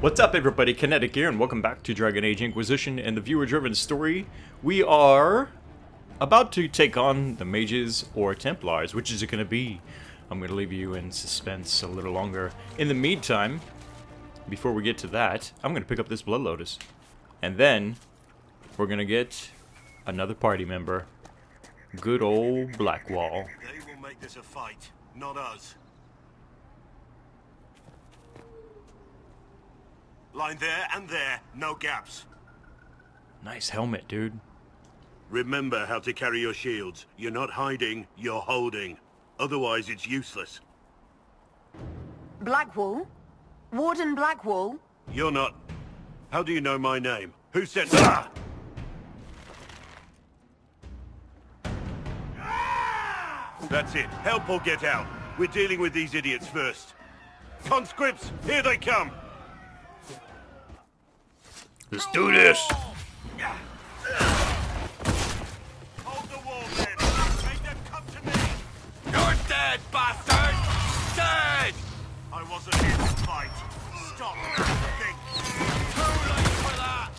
What's up everybody, Kinetic here, and welcome back to Dragon Age Inquisition and the viewer-driven story. We are about to take on the mages or Templars. Which is it going to be? I'm going to leave you in suspense a little longer. In the meantime, before we get to that, I'm going to pick up this Blood Lotus. And then, we're going to get another party member. Good old Blackwall. They will make this a fight, not us. Line there and there, no gaps. Nice helmet, dude. Remember how to carry your shields. You're not hiding, you're holding. Otherwise, it's useless. Blackwall? Warden Blackwall? You're not... How do you know my name? Who sent... Ah! That's it. Help or get out. We're dealing with these idiots first. Conscripts, here they come! Let's do this! Hold the wall then. Make them come to me. You're dead, bastard! Dead! I wasn't here to fight. Stop. Think. Too late for that!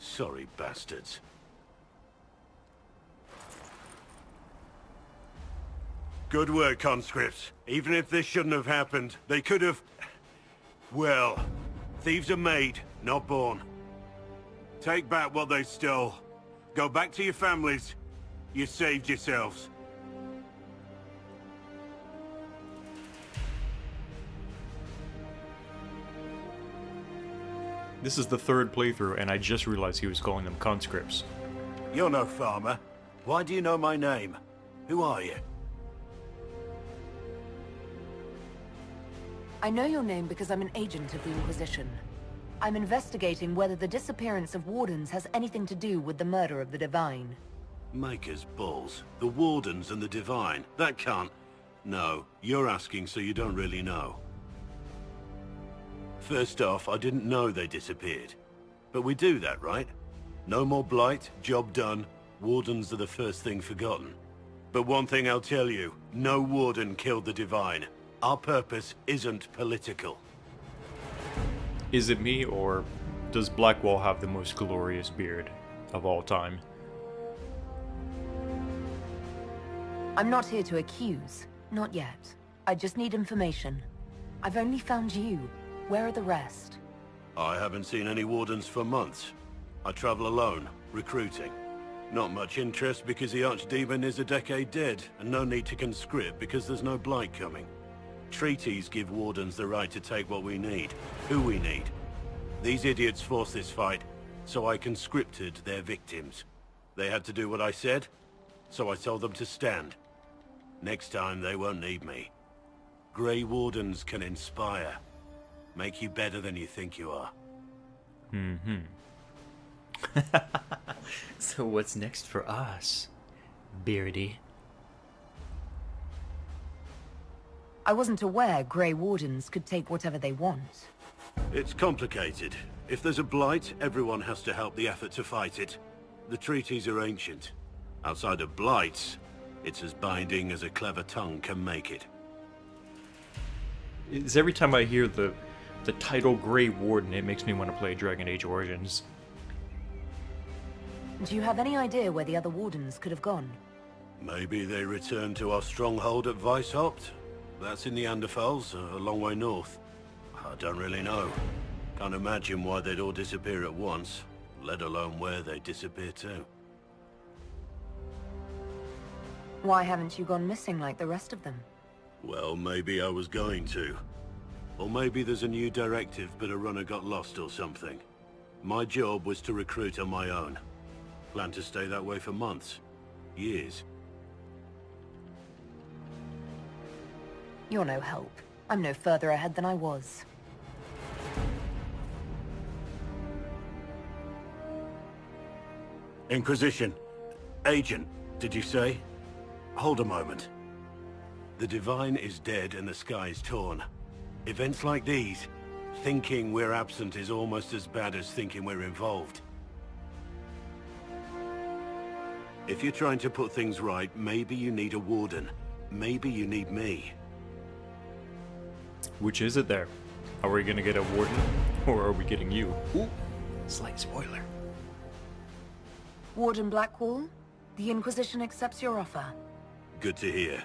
Sorry, bastards. Good work, conscripts. Even if this shouldn't have happened, they could have... Well, thieves are made, not born. Take back what they stole. Go back to your families. You saved yourselves. This is the third playthrough, and I just realized he was calling them conscripts. You're no farmer. Why do you know my name? Who are you? I know your name because I'm an agent of the Inquisition. I'm investigating whether the disappearance of Wardens has anything to do with the murder of the Divine. Maker's balls. The Wardens and the Divine. That can't... No, you're asking so you don't really know. First off, I didn't know they disappeared. But we do that, right? No more blight, job done. Wardens are the first thing forgotten. But one thing I'll tell you, no Warden killed the Divine. Our purpose isn't political. Is it me, or does Blackwall have the most glorious beard of all time? I'm not here to accuse. Not yet. I just need information. I've only found you. Where are the rest? I haven't seen any Wardens for months. I travel alone, recruiting. Not much interest because the Archdemon is a decade dead, and no need to conscript because there's no blight coming. Treaties give Wardens the right to take what we need, who we need. These idiots forced this fight, so I conscripted their victims. They had to do what I said, so I told them to stand. Next time they won't need me. Grey Wardens can inspire. Make you better than you think you are. So what's next for us, Beardy? I wasn't aware Grey Wardens could take whatever they want. It's complicated. If there's a blight, everyone has to help the effort to fight it. The treaties are ancient. Outside of blights, it's as binding as a clever tongue can make it. It's every time I hear the title Grey Warden, it makes me want to play Dragon Age Origins. Do you have any idea where the other Wardens could have gone? Maybe they returned to our stronghold at Weishaupt? That's in the Anderfels, a long way north. I don't really know. Can't imagine why they'd all disappear at once, let alone where they'd disappear to. Why haven't you gone missing like the rest of them? Well, maybe I was going to. Or maybe there's a new directive but a runner got lost or something. My job was to recruit on my own. Plan to stay that way for months. Years. You're no help. I'm no further ahead than I was. Inquisition. Agent, did you say? Hold a moment. The Divine is dead and the sky is torn. Events like these, thinking we're absent is almost as bad as thinking we're involved. If you're trying to put things right, maybe you need a Warden. Maybe you need me. Which is it there? Are we gonna get a Warden, or are we getting you? Ooh, slight spoiler. Warden Blackwall, the Inquisition accepts your offer. Good to hear.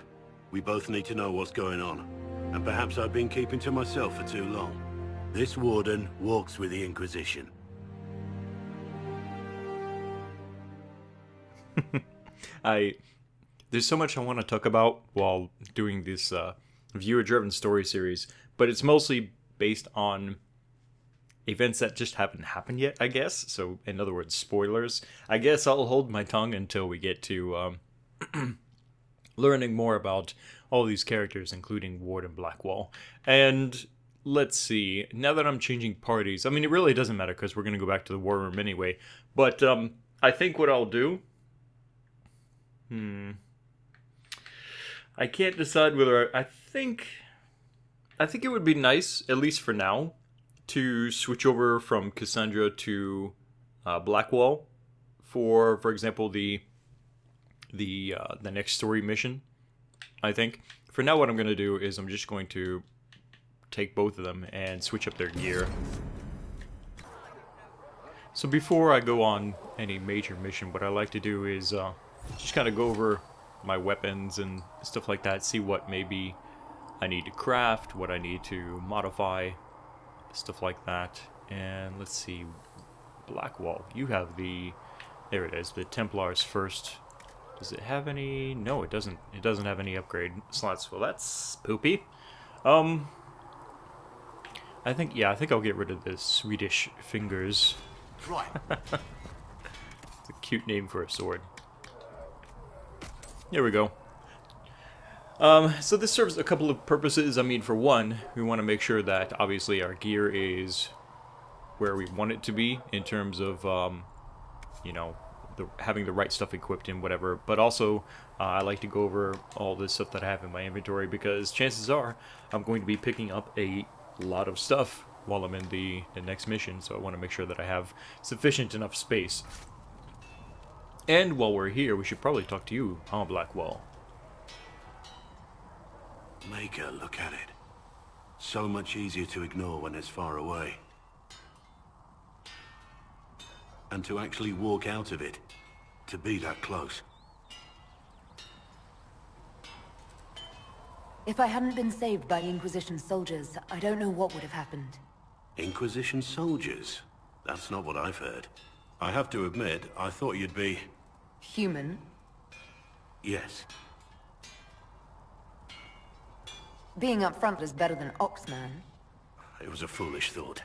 We both need to know what's going on. And perhaps I've been keeping to myself for too long. This Warden walks with the Inquisition. There's so much I want to talk about while doing this viewer-driven story series, but it's mostly based on events that just haven't happened yet, I guess. So, in other words, spoilers. I guess I'll hold my tongue until we get to learning more about all these characters, including Warden Blackwall. And let's see, now that I'm changing parties, I mean, it really doesn't matter because we're going to go back to the war room anyway, but I think what I'll do... I can't decide whether I think it would be nice, at least for now, to switch over from Cassandra to Blackwall for example, the next story mission. I think for now, what I'm going to do is I'm just going to take both of them and switch up their gear. So before I go on any major mission, what I like to do is just kind of go over my weapons and stuff like that, see what maybe I need to craft, what I need to modify, stuff like that. And let's see, Blackwall, you have the, there it is, the Templars first. Does it have any? No, it doesn't. It doesn't have any upgrade slots. Well, that's poopy. I think I'll get rid of the Swedish fingers. Right. It's a cute name for a sword. Here we go. So this serves a couple of purposes. I mean, for one, we want to make sure that obviously our gear is where we want it to be in terms of, you know, having the right stuff equipped and whatever. But also, I like to go over all this stuff that I have in my inventory because chances are I'm going to be picking up a lot of stuff while I'm in the next mission. So I want to make sure that I have sufficient enough space. And while we're here, we should probably talk to you, huh, Blackwall? Maker, look at it. So much easier to ignore when it's far away. And to actually walk out of it, to be that close. If I hadn't been saved by the Inquisition soldiers, I don't know what would have happened. Inquisition soldiers? That's not what I've heard. I have to admit, I thought you'd be... Human? Yes. Being up front is better than Oxman. It was a foolish thought.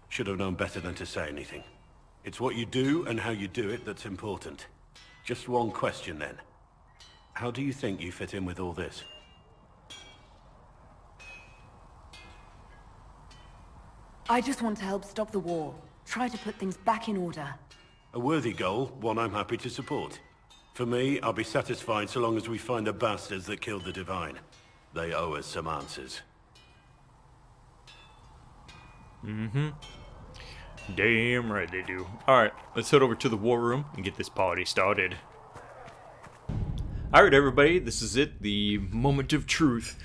Should have known better than to say anything. It's what you do and how you do it that's important. Just one question then. How do you think you fit in with all this? I just want to help stop the war. Try to put things back in order. A worthy goal, one I'm happy to support. For me, I'll be satisfied so long as we find the bastards that killed the Divine. They owe us some answers. Mm-hmm. Damn right they do. Alright, let's head over to the war room and get this party started. Alright everybody, this is it, the moment of truth.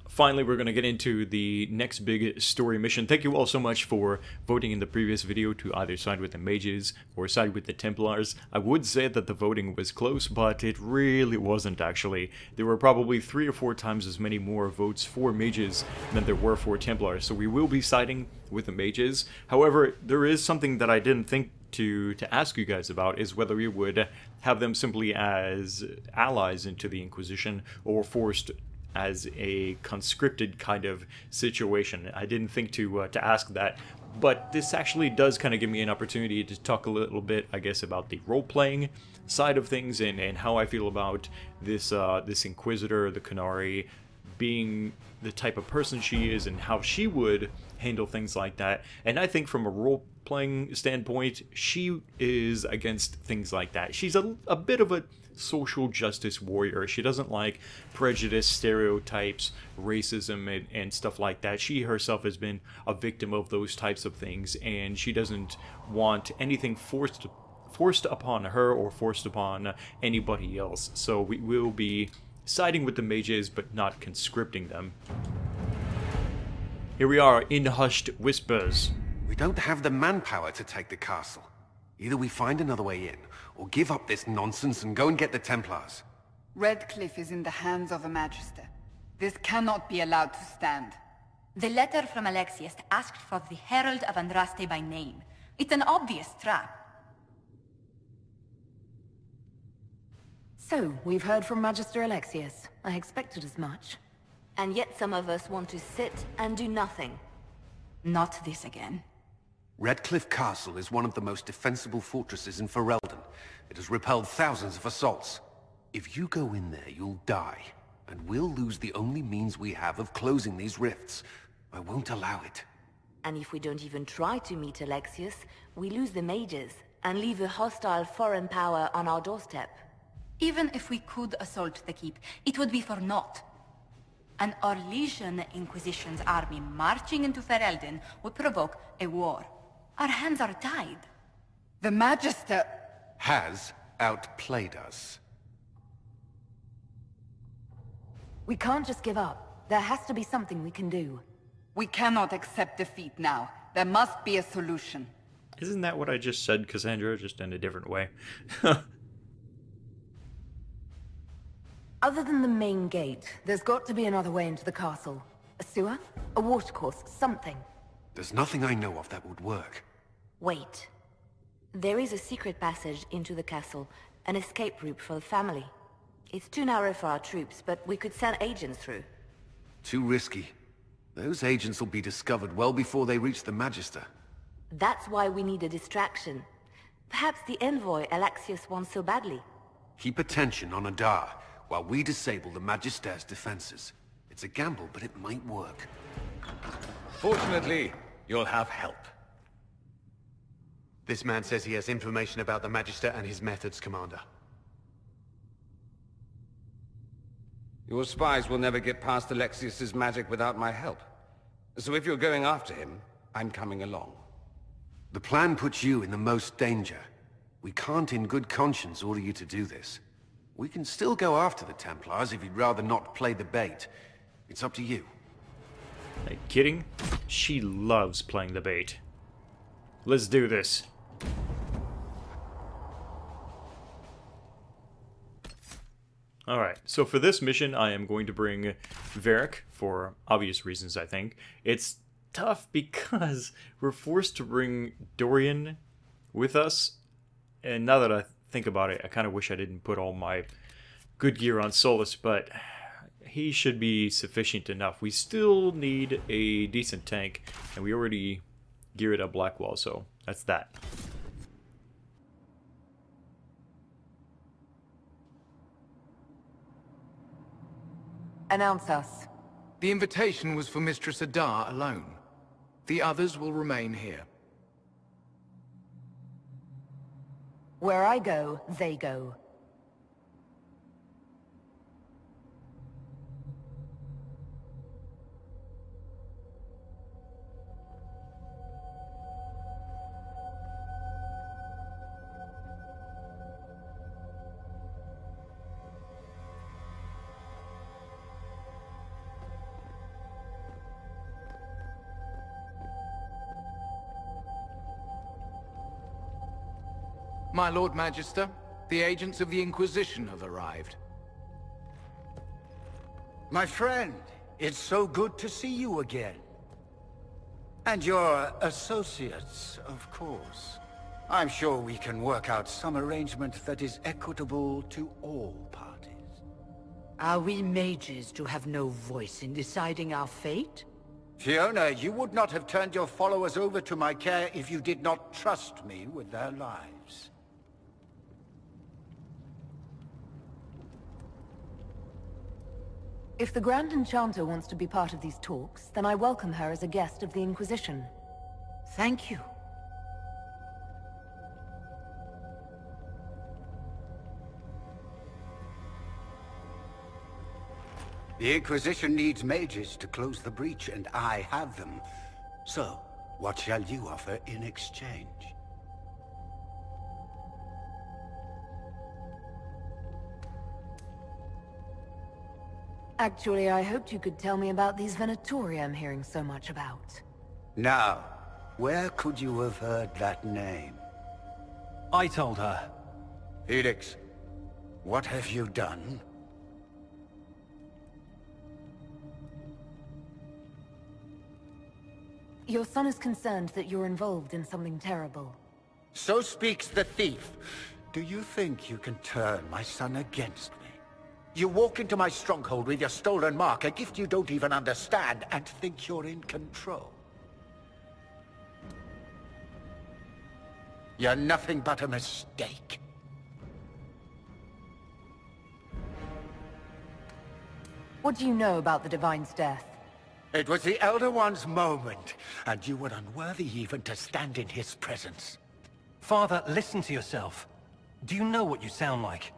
Finally, we're going to get into the next big story mission. Thank you all so much for voting in the previous video to either side with the mages or side with the Templars. I would say that the voting was close, but it really wasn't actually. There were probably 3 or 4 times as many more votes for mages than there were for Templars, so we will be siding with the mages. However, there is something that I didn't think to ask you guys about, is whether we would have them simply as allies into the Inquisition or forced as a conscripted kind of situation. I didn't think to ask that, but this actually does kind of give me an opportunity to talk a little bit, I guess, about the role-playing side of things and how I feel about this this Inquisitor, the Canary, being the type of person she is and how she would handle things like that. And I think from a role playing standpoint, she is against things like that. She's a bit of a social justice warrior. She doesn't like prejudice, stereotypes, racism, and stuff like that. She herself has been a victim of those types of things, and she doesn't want anything forced upon her or forced upon anybody else. So we will be siding with the mages, but not conscripting them. Here we are in hushed whispers. We don't have the manpower to take the castle. Either we find another way in, or give up this nonsense and go and get the Templars. Redcliffe is in the hands of a Magister. This cannot be allowed to stand. The letter from Alexius asked for the Herald of Andraste by name. It's an obvious trap. So, we've heard from Magister Alexius. I expected as much. And yet some of us want to sit and do nothing. Not this again. Redcliffe Castle is one of the most defensible fortresses in Ferelden. It has repelled thousands of assaults. If you go in there, you'll die. And we'll lose the only means we have of closing these rifts. I won't allow it. And if we don't even try to meet Alexius, we lose the mages, and leave a hostile foreign power on our doorstep. Even if we could assault the keep, it would be for naught. An Orlesian Inquisition's army marching into Ferelden would provoke a war. Our hands are tied. The Magister has outplayed us. We can't just give up. There has to be something we can do. We cannot accept defeat now. There must be a solution. Isn't that what I just said, Cassandra, just in a different way? Other than the main gate, there's got to be another way into the castle. A sewer? A watercourse? Something. There's nothing I know of that would work. Wait. There is a secret passage into the castle, an escape route for the family. It's too narrow for our troops, but we could send agents through. Too risky. Those agents will be discovered well before they reach the Magister. That's why we need a distraction. Perhaps the envoy Alexius wants so badly. Keep attention on Adar, while we disable the Magister's defenses. It's a gamble, but it might work. Fortunately, you'll have help. This man says he has information about the Magister and his methods, Commander. Your spies will never get past Alexius's magic without my help. So if you're going after him, I'm coming along. The plan puts you in the most danger. We can't in good conscience order you to do this. We can still go after the Templars if you'd rather not play the bait. It's up to you. Are you kidding? She loves playing the bait. Let's do this. Alright, so for this mission, I am going to bring Varric, for obvious reasons, I think. It's tough because we're forced to bring Dorian with us, and now that I think about it, I kind of wish I didn't put all my good gear on Solus, but he should be sufficient enough. We still need a decent tank, and we already geared up Blackwall, so that's that. Announce us. The invitation was for Mistress Adar alone. The others will remain here. Where I go, they go. My Lord Magister, the agents of the Inquisition have arrived. My friend, it's so good to see you again. And your associates, of course. I'm sure we can work out some arrangement that is equitable to all parties. Are we mages to have no voice in deciding our fate? Fiona, you would not have turned your followers over to my care if you did not trust me with their lives. If the Grand Enchanter wants to be part of these talks, then I welcome her as a guest of the Inquisition. Thank you. The Inquisition needs mages to close the breach, and I have them. So, what shall you offer in exchange? Actually, I hoped you could tell me about these Venatori I'm hearing so much about. Now, where could you have heard that name? I told her. Felix, what have you done? Your son is concerned that you're involved in something terrible. So speaks the thief. Do you think you can turn my son against me? You walk into my stronghold with your stolen mark, a gift you don't even understand, and think you're in control. You're nothing but a mistake. What do you know about the Divine's death? It was the Elder One's moment, and you were unworthy even to stand in his presence. Father, listen to yourself. Do you know what you sound like?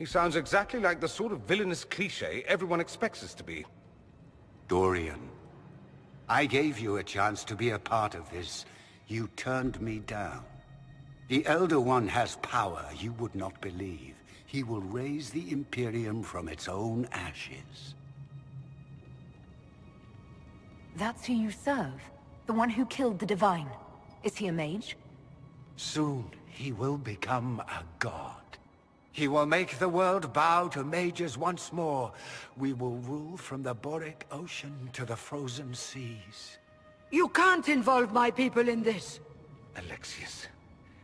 He sounds exactly like the sort of villainous cliché everyone expects us to be. Dorian, I gave you a chance to be a part of this. You turned me down. The Elder One has power you would not believe. He will raise the Imperium from its own ashes. That's who you serve? The one who killed the Divine? Is he a mage? Soon, he will become a god. He will make the world bow to mages once more. We will rule from the Boric Ocean to the frozen seas. You can't involve my people in this. Alexius,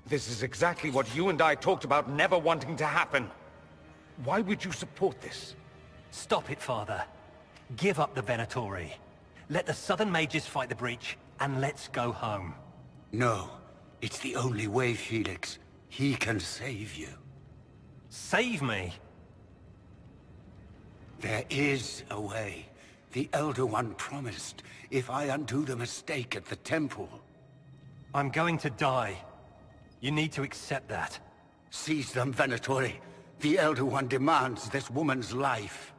this is exactly what you and I talked about never wanting to happen. Why would you support this? Stop it, Father. Give up the Venatori. Let the Southern Mages fight the breach, and let's go home. No, it's the only way, Felix. He can save you. Save me? There is a way. The Elder One promised, if I undo the mistake at the temple. I'm going to die. You need to accept that. Seize them, Venatori. The Elder One demands this woman's life.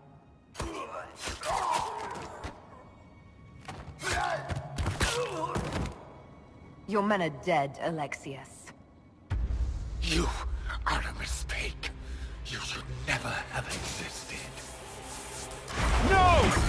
Your men are dead, Alexius. You are a mistake. You should never have existed. No!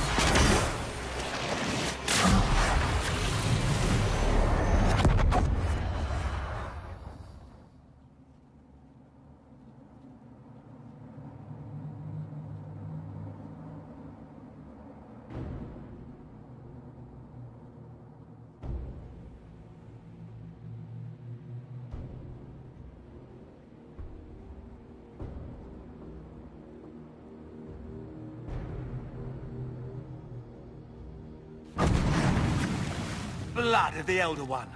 Blood of the Elder One.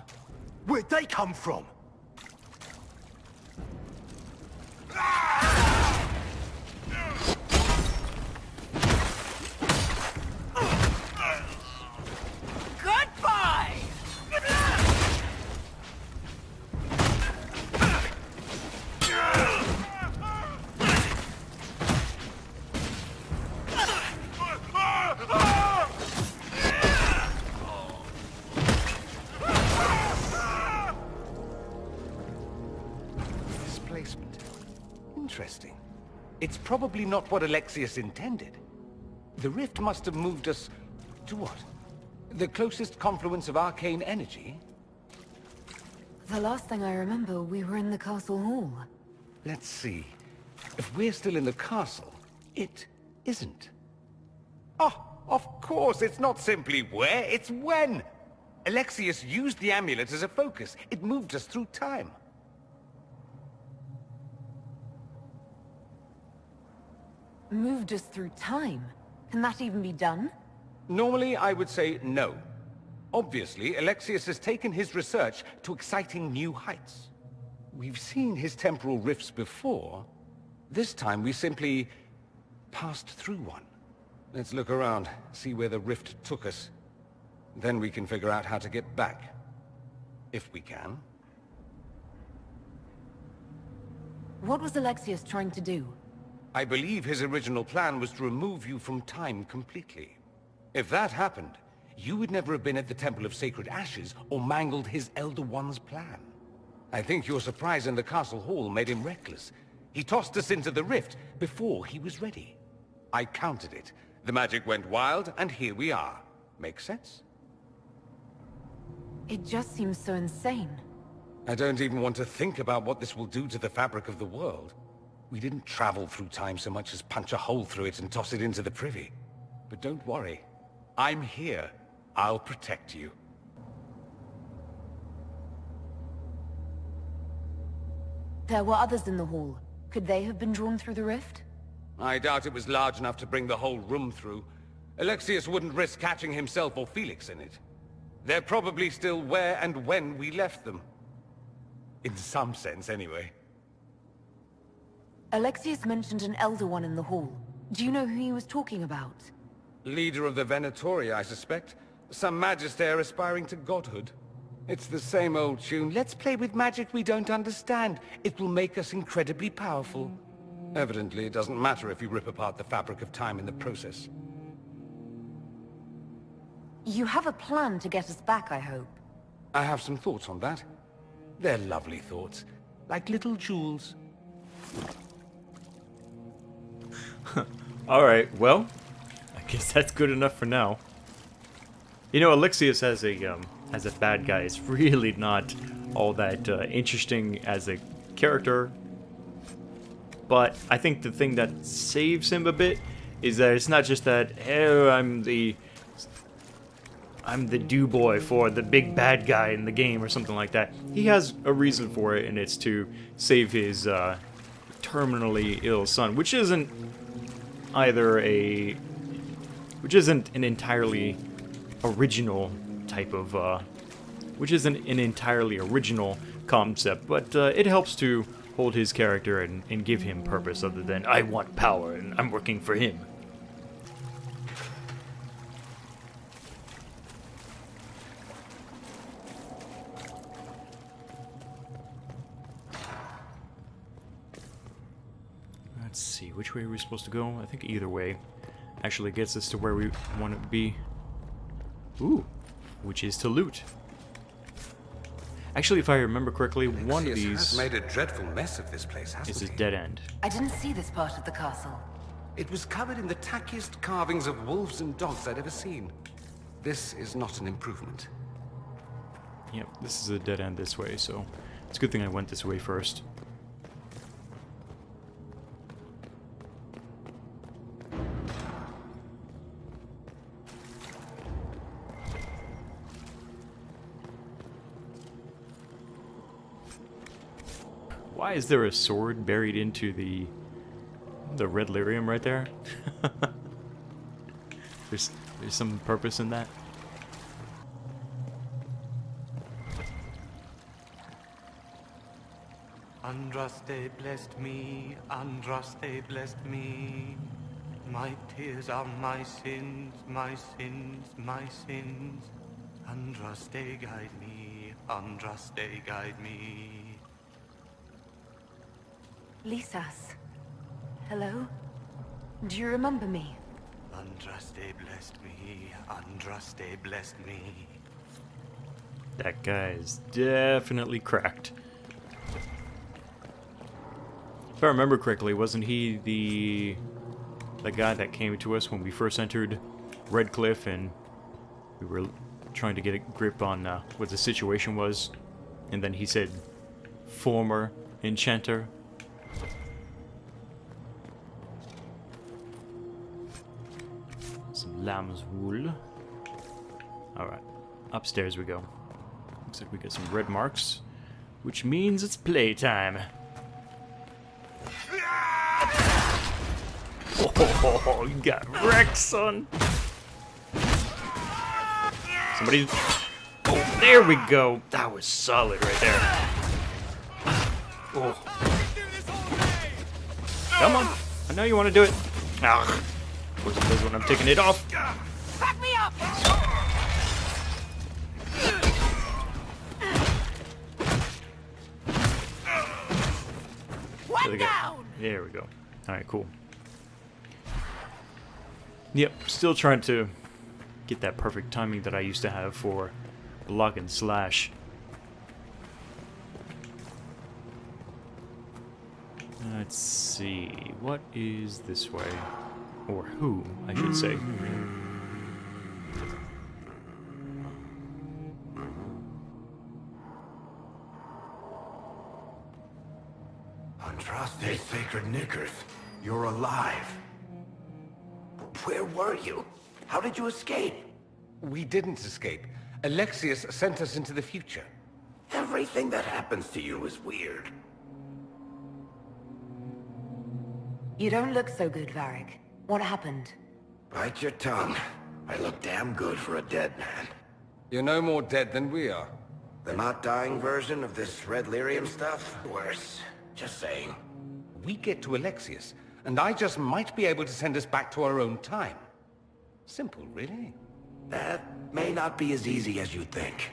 Where'd they come from? Goodbye! Interesting. It's probably not what Alexius intended. The rift must have moved us to what? The closest confluence of arcane energy? The last thing I remember, we were in the castle hall. Let's see. If we're still in the castle, it isn't. Oh, of course, it's not simply where, it's when! Alexius used the amulet as a focus. It moved us through time. Moved us through time? Can that even be done? Normally, I would say no. Obviously, Alexius has taken his research to exciting new heights. We've seen his temporal rifts before. This time, we simply passed through one. Let's look around, see where the rift took us. Then we can figure out how to get back. If we can. What was Alexius trying to do? I believe his original plan was to remove you from time completely. If that happened, you would never have been at the Temple of Sacred Ashes or mangled his Elder One's plan. I think your surprise in the castle hall made him reckless. He tossed us into the rift before he was ready. I countered it. The magic went wild, and here we are. Make sense? It just seems so insane. I don't even want to think about what this will do to the fabric of the world. We didn't travel through time so much as punch a hole through it and toss it into the privy. But don't worry. I'm here. I'll protect you. There were others in the hall. Could they have been drawn through the rift? I doubt it was large enough to bring the whole room through. Alexius wouldn't risk catching himself or Felix in it. They're probably still where and when we left them. In some sense, anyway. Alexius mentioned an Elder One in the hall. Do you know who he was talking about? Leader of the Venatori, I suspect. Some magister aspiring to godhood. It's the same old tune. Let's play with magic we don't understand. It will make us incredibly powerful. Evidently, it doesn't matter if you rip apart the fabric of time in the process. You have a plan to get us back, I hope. I have some thoughts on that. They're lovely thoughts. Like little jewels. Alright, well, I guess that's good enough for now. You know, Alexius as a bad guy is really not all that interesting as a character. But I think the thing that saves him a bit is that it's not just that, oh, I'm the do-boy for the big bad guy in the game or something like that. He has a reason for it, and it's to save his terminally ill son, which isn't an entirely original type of, which isn't an entirely original concept, but it helps to hold his character and give him purpose other than, I want power and I'm working for him. Let's see, which way are we supposed to go? I think either way actually gets us to where we want to be. Ooh, which is to loot. Actually, if I remember correctly, one of these has made a dreadful mess of this place, hasn't is he? a dead end. I didn't see this part of the castle. It was covered in the tackiest carvings of wolves and dogs I'd ever seen. This is not an improvement. Yep, this is a dead end this way, so it's a good thing I went this way first. Why is there a sword buried into the red lyrium right there? There's some purpose in that. Andraste blessed me, Andraste blessed me. My tears are my sins, my sins, my sins. Andraste guide me, Andraste guide me. Lisas. Hello? Do you remember me? Andraste blessed me, Andraste blessed me. That guy is definitely cracked. If I remember correctly, wasn't he the guy that came to us when we first entered Redcliffe and we were trying to get a grip on what the situation was? And then he said, former enchanter. Some lamb's wool. Alright, upstairs we go. Looks like we got some red marks, which means it's playtime. Oh, you got wrecked, son. Somebody. Oh, there we go. That was solid right there. Oh. Come on. I know you want to do it. Ah. Of course it does when I'm taking it off. Back me up! One down. There we go. Alright, cool. Yep, still trying to get that perfect timing that I used to have for block and slash. Let's see, what is this way? Or who, I should say. Andraste Sacred Knickers, you're alive. Where were you? How did you escape? We didn't escape. Alexius sent us into the future. Everything that happens to you is weird. You don't look so good, Varric. What happened? Bite your tongue. I look damn good for a dead man. You're no more dead than we are. The not dying version of this red lyrium stuff? Worse. Just saying. We get to Alexius, and I just might be able to send us back to our own time. Simple, really. That may not be as easy as you think.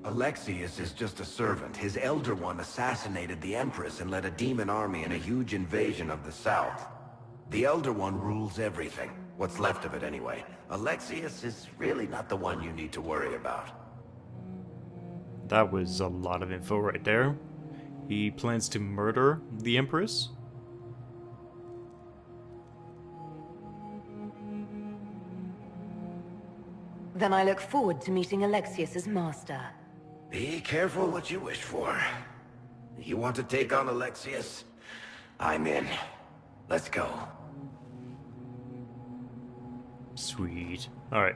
Alexius is just a servant. His Elder One assassinated the Empress and led a demon army in a huge invasion of the South. The Elder One rules everything. What's left of it, anyway. Alexius is really not the one you need to worry about. That was a lot of info right there. He plans to murder the Empress? Then I look forward to meeting Alexius's master. Be careful what you wish for. You want to take on Alexius? I'm in. Let's go. Sweet. Alright.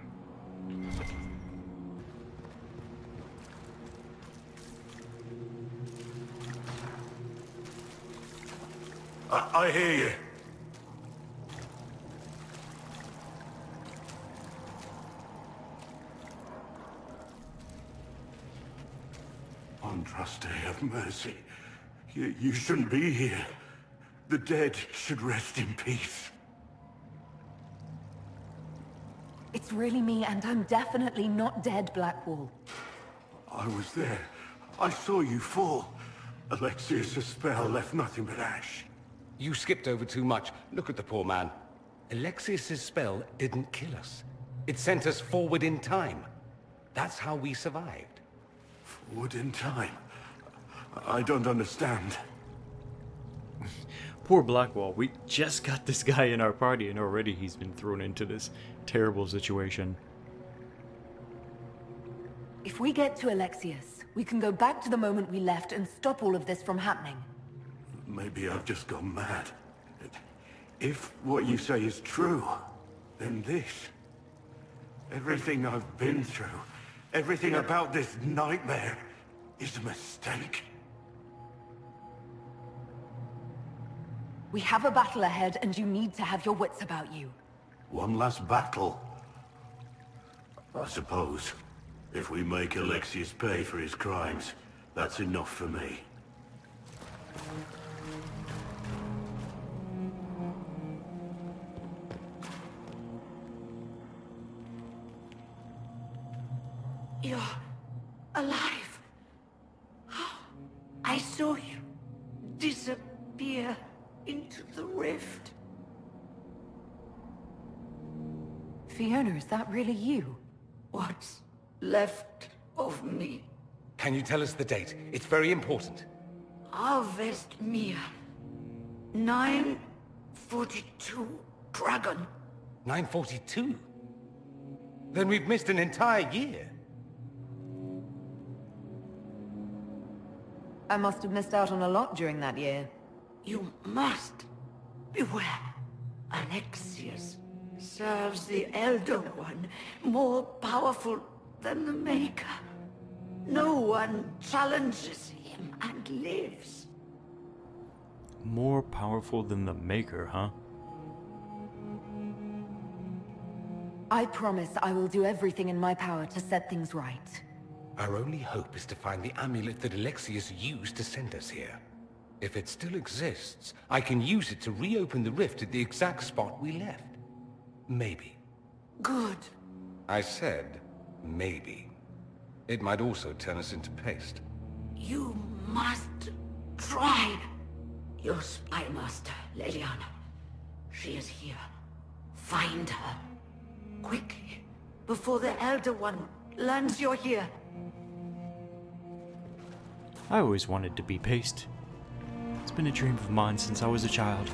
I hear you. Andraste, have mercy. You shouldn't be here. The dead should rest in peace. It's really me, and I'm definitely not dead, Blackwall. I was there. I saw you fall. Alexius' spell left nothing but ash. You skipped over too much. Look at the poor man. Alexius' spell didn't kill us. It sent us forward in time. That's how we survived. Forward in time? I don't understand. Poor Blackwall. We just got this guy in our party and already he's been thrown into this terrible situation. If we get to Alexius, we can go back to the moment we left and stop all of this from happening. Maybe I've just gone mad. If what you say is true, then this... everything I've been through, everything about this nightmare, is a mistake. We have a battle ahead, and you need to have your wits about you. One last battle? I suppose. If we make Alexius pay for his crimes, that's enough for me. You're alive. I saw you disappear into the rift. Fiona, is that really you? What's left of me? Can you tell us the date? It's very important. Harvest Mia. 942 Dragon. 942? Then we've missed an entire year. I must have missed out on a lot during that year. You must beware. Alexius serves the Elder One, more powerful than the Maker. No one challenges him and lives. More powerful than the Maker, huh? I promise I will do everything in my power to set things right. Our only hope is to find the amulet that Alexius used to send us here. If it still exists, I can use it to reopen the rift at the exact spot we left. Maybe. Good. I said, maybe. It might also turn us into paste. You must try. Your spy master, Leliana. She is here. Find her Quickly, before the Elder One learns you're here. I always wanted to be Paste. It's been a dream of mine since I was a child.